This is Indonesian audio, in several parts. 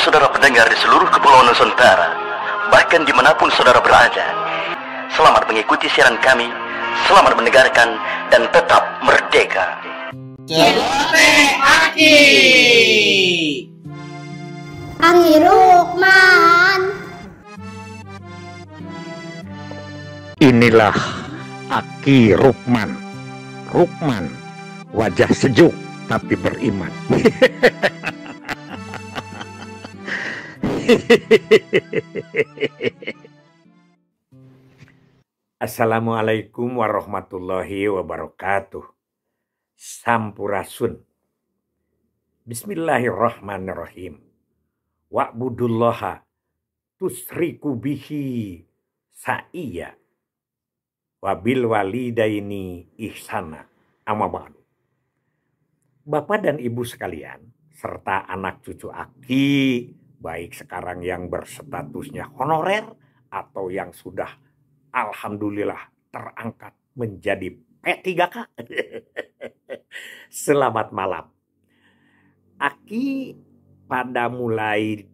saudara pendengar di seluruh kepulauan Nusantara, bahkan dimanapun saudara berada, selamat mengikuti siaran kami, selamat mendengarkan, dan tetap merdeka. Celoteh Aki. Aki Rukman. Inilah Aki Rukman. Rukman, wajah sejuk tapi beriman. Assalamualaikum warahmatullahi wabarakatuh. Sampurasun. Bismillahirrahmanirrahim. Wa'budullaha tusriku bihi sa'iya wabil walidaini ihsana. Amma ba'du. Bapak dan Ibu sekalian, serta anak cucu Aki, baik sekarang yang berstatusnya honorer atau yang sudah alhamdulillah terangkat menjadi P3K. Selamat malam. Aki pada mulai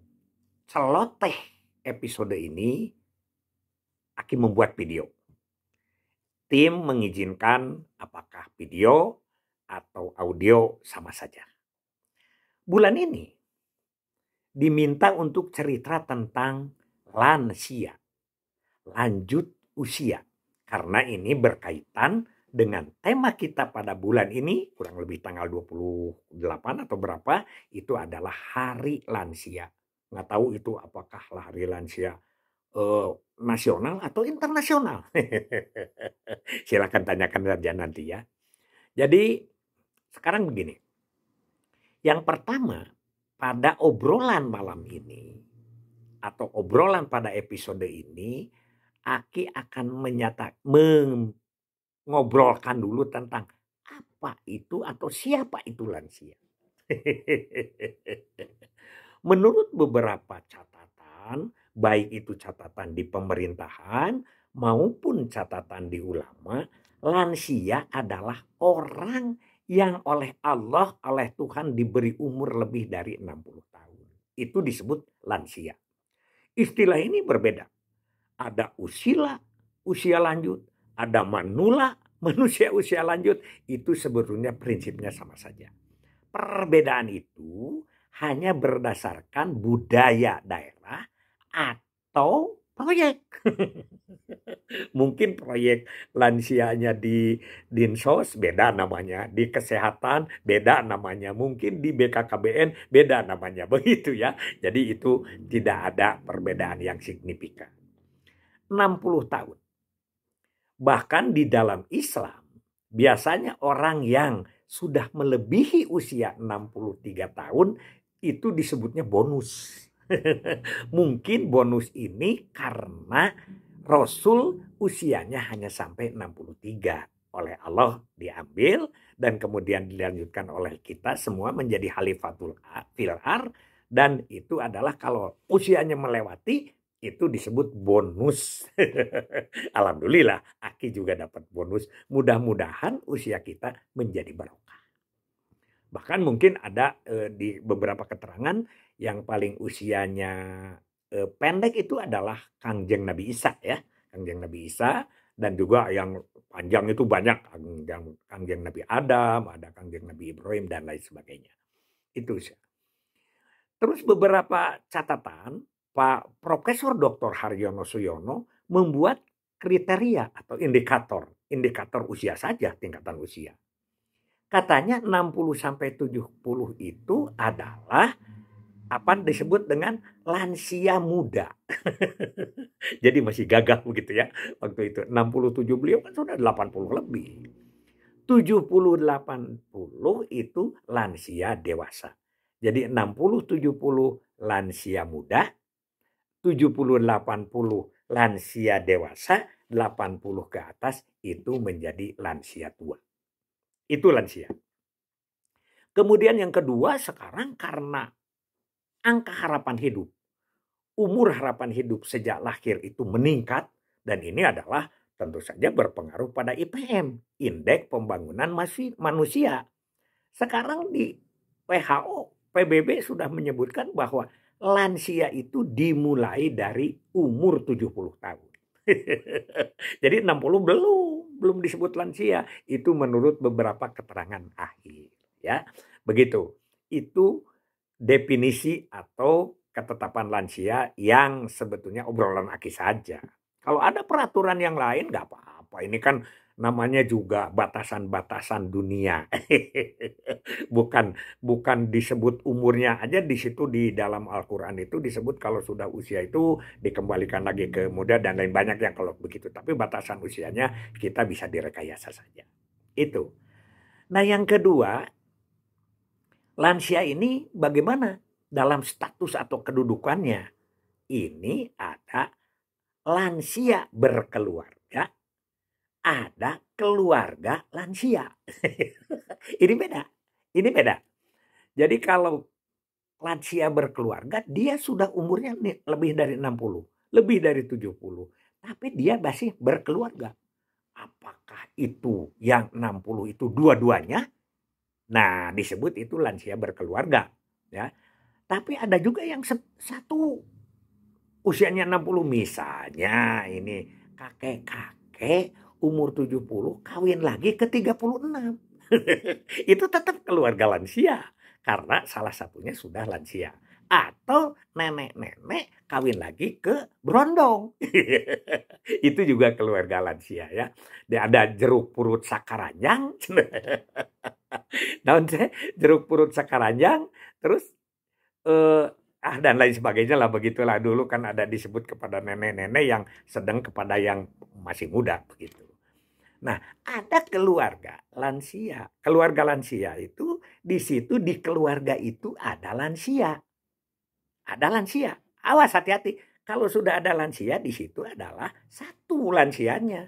celoteh episode ini, Aki membuat video. Tim mengizinkan apakah video atau audio sama saja. Bulan ini diminta untuk cerita tentang lansia, lanjut usia. Karena ini berkaitan dengan tema kita pada bulan ini, kurang lebih tanggal 28 atau berapa, itu adalah Hari Lansia. Nggak tahu itu apakah Hari Lansia nasional atau internasional. Silakan tanyakan saja nanti ya. Jadi sekarang begini. Yang pertama, pada obrolan malam ini atau obrolan pada episode ini, Aki akan mengobrolkan dulu tentang apa itu atau siapa itu lansia. Menurut beberapa catatan, baik itu catatan di pemerintahan maupun catatan di ulama, lansia adalah orang yang oleh Allah, oleh Tuhan diberi umur lebih dari 60 tahun. Itu disebut lansia. Istilah ini berbeda. Ada usia lanjut, ada manula, manusia usia lanjut. Itu sebetulnya prinsipnya sama saja. Perbedaan itu hanya berdasarkan budaya daerah atau proyek. Mungkin proyek lansianya di Dinsos beda namanya, di kesehatan beda namanya, mungkin di BKKBN beda namanya, begitu ya. Jadi itu tidak ada perbedaan yang signifikan. 60 tahun. Bahkan di dalam Islam, biasanya orang yang sudah melebihi usia 63 tahun itu disebutnya bonus. Mungkin bonus ini karena Rasul usianya hanya sampai 63. Oleh Allah diambil dan kemudian dilanjutkan oleh kita semua menjadi khalifatul fil ar. Dan itu adalah kalau usianya melewati itu disebut bonus. Alhamdulillah Aki juga dapat bonus. Mudah-mudahan usia kita menjadi barokah. Bahkan mungkin ada di beberapa keterangan yang paling usianya pendek itu adalah Kangjeng Nabi Isa ya. Kangjeng Nabi Isa, dan juga yang panjang itu banyak. Kangjeng Nabi Adam, ada Kangjeng Nabi Ibrahim dan lain sebagainya. Itu sih. Terus beberapa catatan, Pak Profesor Dr. Haryono Suyono membuat kriteria atau indikator usia saja, tingkatan usia. Katanya 60 sampai 70 itu adalah apa disebut dengan lansia muda. Jadi masih gagah begitu ya. Waktu itu 67 beliau kan sudah 80 lebih. 70-80 itu lansia dewasa. Jadi 60-70 lansia muda, 70-80 lansia dewasa, 80 ke atas itu menjadi lansia tua. Itu lansia. Kemudian yang kedua, sekarang karena angka harapan hidup, umur harapan hidup sejak lahir itu meningkat, dan ini adalah tentu saja berpengaruh pada IPM, Indeks Pembangunan Manusia. Sekarang di WHO, PBB sudah menyebutkan bahwa lansia itu dimulai dari umur 70 tahun. Jadi 60 belum disebut lansia. Itu menurut beberapa keterangan ahli. Ya, begitu. Itu definisi atau ketetapan lansia yang sebetulnya obrolan Aki saja. Kalau ada peraturan yang lain nggak apa-apa. Ini kan namanya juga batasan-batasan dunia. bukan disebut umurnya aja, di situ di dalam Al-Qur'an itu disebut kalau sudah usia itu dikembalikan lagi ke muda dan lain banyak yang kalau begitu. Tapi batasan usianya kita bisa direkayasa saja. Itu. Nah, yang kedua, lansia ini bagaimana dalam status atau kedudukannya? Ini ada lansia berkeluarga, ada keluarga lansia. Ini beda. Ini beda. Jadi kalau lansia berkeluarga, dia sudah umurnya lebih dari 60, lebih dari 70. Tapi dia masih berkeluarga. Apakah itu yang 60 itu dua-duanya? Nah, disebut itu lansia berkeluarga. Ya. Tapi ada juga yang satu usianya 60, misalnya ini kakek-kakek umur 70 kawin lagi ke 36. Itu tetap keluarga lansia karena salah satunya sudah lansia. Atau nenek-nenek kawin lagi ke berondong. Itu juga keluarga lansia ya. Ada jeruk purut sakaranjang. Naon teh jeruk purut sakaranjang terus dan lain sebagainya lah, begitulah. Dulu kan ada disebut kepada nenek-nenek yang sedang kepada yang masih muda begitu. Nah, ada keluarga lansia. Keluarga lansia itu di situ, di keluarga itu ada lansia. Ada lansia. Awas, hati-hati. Kalau sudah ada lansia di situ adalah satu lansianya.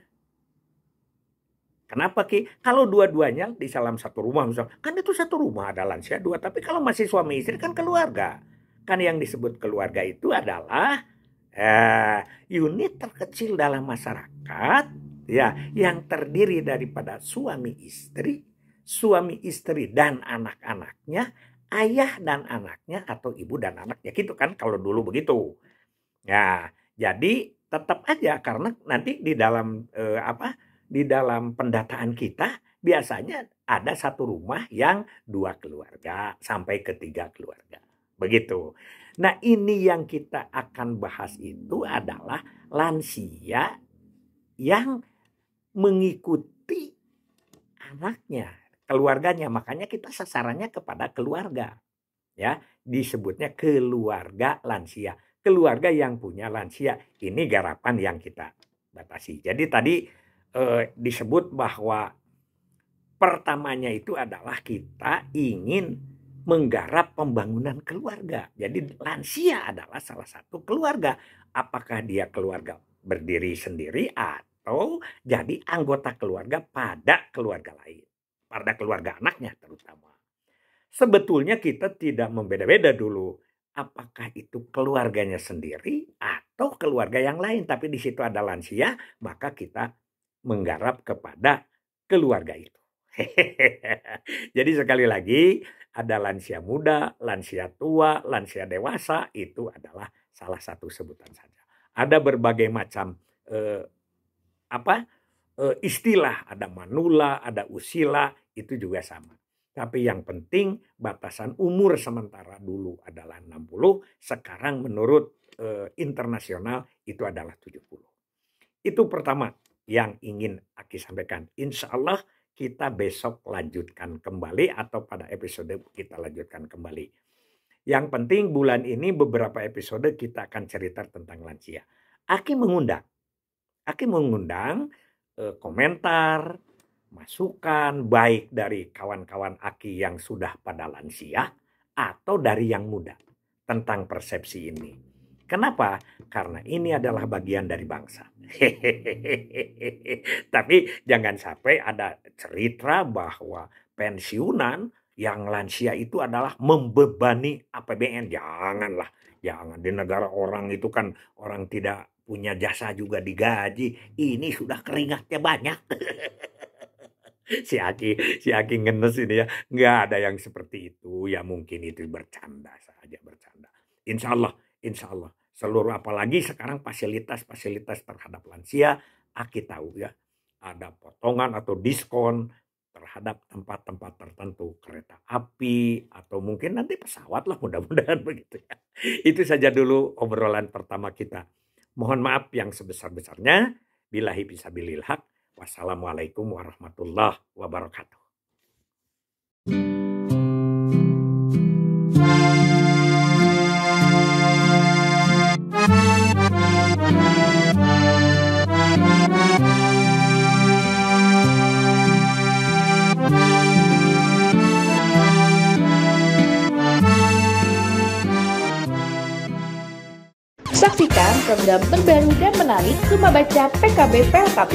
Kenapa Ki? Kalau dua-duanya di dalam satu rumah misalnya, kan itu satu rumah ada lansia dua. Tapi kalau masih suami istri kan keluarga. Kan yang disebut keluarga itu adalah unit terkecil dalam masyarakat ya, yang terdiri daripada suami istri dan anak-anaknya, ayah dan anaknya atau ibu dan anaknya gitu kan kalau dulu begitu. Ya, jadi tetap aja karena nanti di dalam di dalam pendataan kita biasanya ada satu rumah yang 2 keluarga sampai ke 3 keluarga. Begitu. Nah, ini yang kita akan bahas itu adalah lansia yang mengikuti anaknya, keluarganya. Makanya kita sasarannya kepada keluarga. Ya, disebutnya keluarga lansia. Keluarga yang punya lansia. Ini garapan yang kita batasi. Jadi tadi disebut bahwa pertamanya itu adalah kita ingin menggarap pembangunan keluarga. Jadi lansia adalah salah satu keluarga. Apakah dia keluarga berdiri sendiri atau jadi anggota keluarga pada keluarga lain. Pada keluarga anaknya terutama. Sebetulnya kita tidak membeda-beda dulu. Apakah itu keluarganya sendiri atau keluarga yang lain. Tapi di situ ada lansia, maka kita menggarap kepada keluarga itu. Jadi sekali lagi ada lansia muda, lansia tua, lansia dewasa, itu adalah salah satu sebutan saja. Ada berbagai macam istilah, ada manula, ada usila, itu juga sama. Tapi yang penting batasan umur sementara dulu adalah 60, sekarang menurut internasional itu adalah 70. Itu pertama yang ingin Aki sampaikan. Insya Allah kita besok lanjutkan kembali atau pada episode kita lanjutkan kembali. Yang penting bulan ini beberapa episode kita akan cerita tentang lansia. Aki mengundang komentar, masukan baik dari kawan-kawan Aki yang sudah pada lansia atau dari yang muda tentang persepsi ini. Kenapa? Karena ini adalah bagian dari bangsa. Tapi jangan sampai ada cerita bahwa pensiunan yang lansia itu adalah membebani APBN. Janganlah. Jangan. Di negara orang itu kan orang tidak punya jasa juga digaji. Ini sudah keringatnya banyak. Si Aki ngenes ini ya. Nggak ada yang seperti itu. Ya mungkin itu bercanda saja, bercanda. Insya Allah. Seluruh apalagi sekarang fasilitas-fasilitas terhadap lansia, Aki tahu ya. Ada potongan atau diskon terhadap tempat-tempat tertentu, kereta api atau mungkin nanti pesawat lah, mudah-mudahan begitu ya. Itu saja dulu obrolan pertama kita. Mohon maaf yang sebesar-besarnya. Billahi fisabilil haq. Wassalamualaikum warahmatullahi wabarakatuh. Saksikan program terbaru dan menarik Rumah Baca PKB PLKB.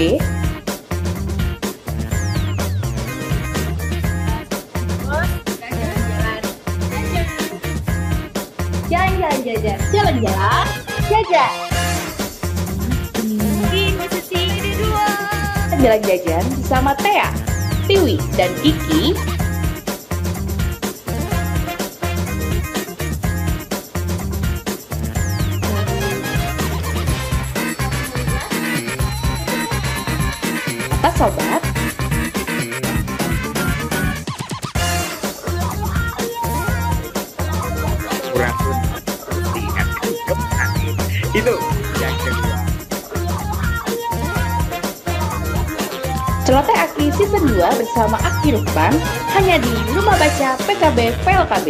Jalan-jalan jajan. Jalan-jalan jajan. Jalan jajan bersama Tea, Tiwi, dan Iki. Sobat, itu yang kedua. Celoteh Aki Season 2 bersama Aki Rukman hanya di Rumah Baca PKB PLKB.